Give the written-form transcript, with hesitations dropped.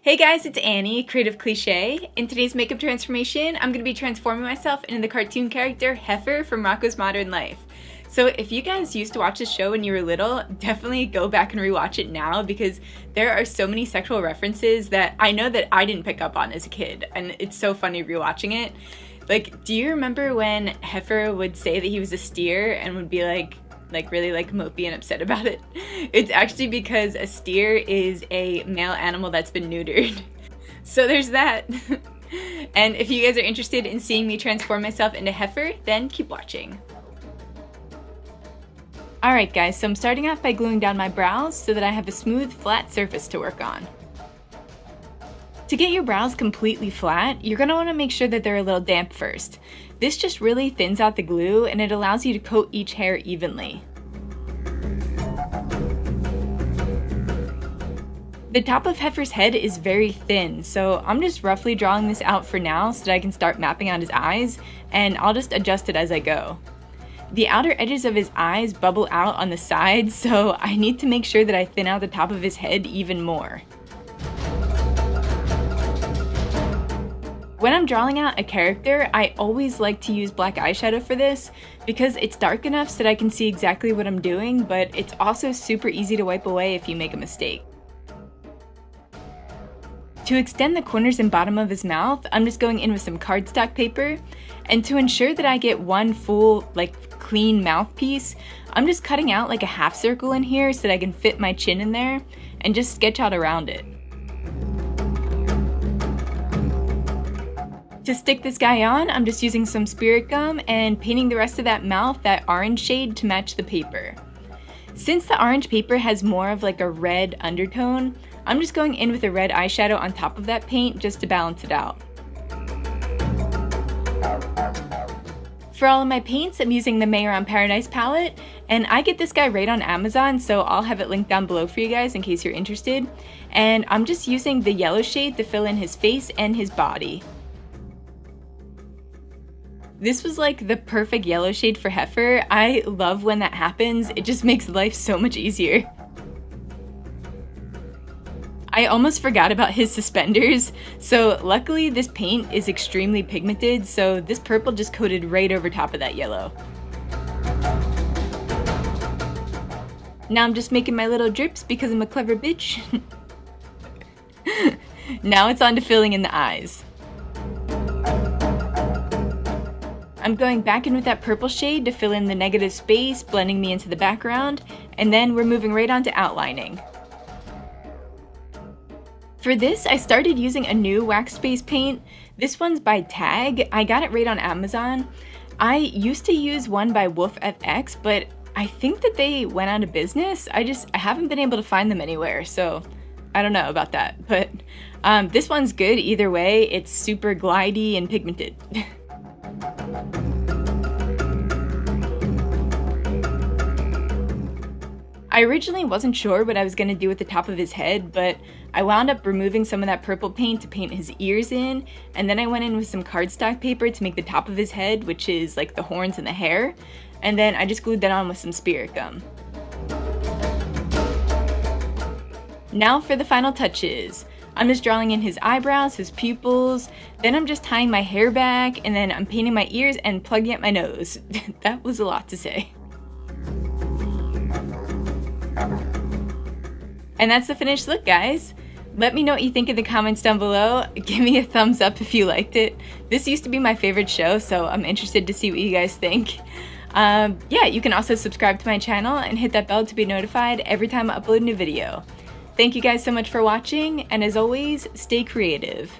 Hey guys, it's Annie, Creative.Cliche. In today's makeup transformation, I'm going to be transforming myself into the cartoon character Heffer from Rocko's Modern Life. So if you guys used to watch this show when you were little, definitely go back and rewatch it now because there are so many sexual references that I know that I didn't pick up on as a kid, and it's so funny rewatching it. Like, do you remember when Heffer would say that he was a steer and would be like really mopey and upset about it? It's actually because a steer is a male animal that's been neutered. So there's that. And if you guys are interested in seeing me transform myself into Heffer, then keep watching. Alright guys, so I'm starting off by gluing down my brows so that I have a smooth, flat surface to work on. To get your brows completely flat, you're going to want to make sure that they're a little damp first. This just really thins out the glue and it allows you to coat each hair evenly. The top of Heffer's head is very thin, so I'm just roughly drawing this out for now so that I can start mapping out his eyes, and I'll just adjust it as I go. The outer edges of his eyes bubble out on the sides, so I need to make sure that I thin out the top of his head even more. When I'm drawing out a character, I always like to use black eyeshadow for this because it's dark enough so that I can see exactly what I'm doing, but it's also super easy to wipe away if you make a mistake. To extend the corners and bottom of his mouth, I'm just going in with some cardstock paper, and to ensure that I get one full, clean mouthpiece, I'm just cutting out like a half circle in here so that I can fit my chin in there and just sketch out around it. To stick this guy on, I'm just using some spirit gum and painting the rest of that mouth that orange shade to match the paper. Since the orange paper has more of like a red undertone, I'm just going in with a red eyeshadow on top of that paint just to balance it out. For all of my paints, I'm using the Mayor on Paradise palette, and I get this guy right on Amazon, so I'll have it linked down below for you guys in case you're interested. And I'm just using the yellow shade to fill in his face and his body. This was like the perfect yellow shade for Heffer. I love when that happens. It just makes life so much easier. I almost forgot about his suspenders, so luckily this paint is extremely pigmented, so this purple just coated right over top of that yellow. Now I'm just making my little drips because I'm a clever bitch. Now it's on to filling in the eyes. I'm going back in with that purple shade to fill in the negative space, blending me into the background, and then we're moving right on to outlining. For this, I started using a new wax base paint. This one's by Tag. I got it right on Amazon. I used to use one by Wolf FX, but I think that they went out of business. I haven't been able to find them anywhere, so I don't know about that. But this one's good either way. It's super glidey and pigmented. I originally wasn't sure what I was going to do with the top of his head, but I wound up removing some of that purple paint to paint his ears in, and then I went in with some cardstock paper to make the top of his head, which is like the horns and the hair, and then I just glued that on with some spirit gum. Now for the final touches. I'm just drawing in his eyebrows, his pupils, then I'm just tying my hair back, and then I'm painting my ears and plugging up my nose. That was a lot to say. And that's the finished look, guys. Let me know what you think in the comments down below. Give me a thumbs up if you liked it. This used to be my favorite show, so I'm interested to see what you guys think. Yeah, you can also subscribe to my channel and hit that bell to be notified every time I upload a new video. Thank you guys so much for watching, and as always, stay creative.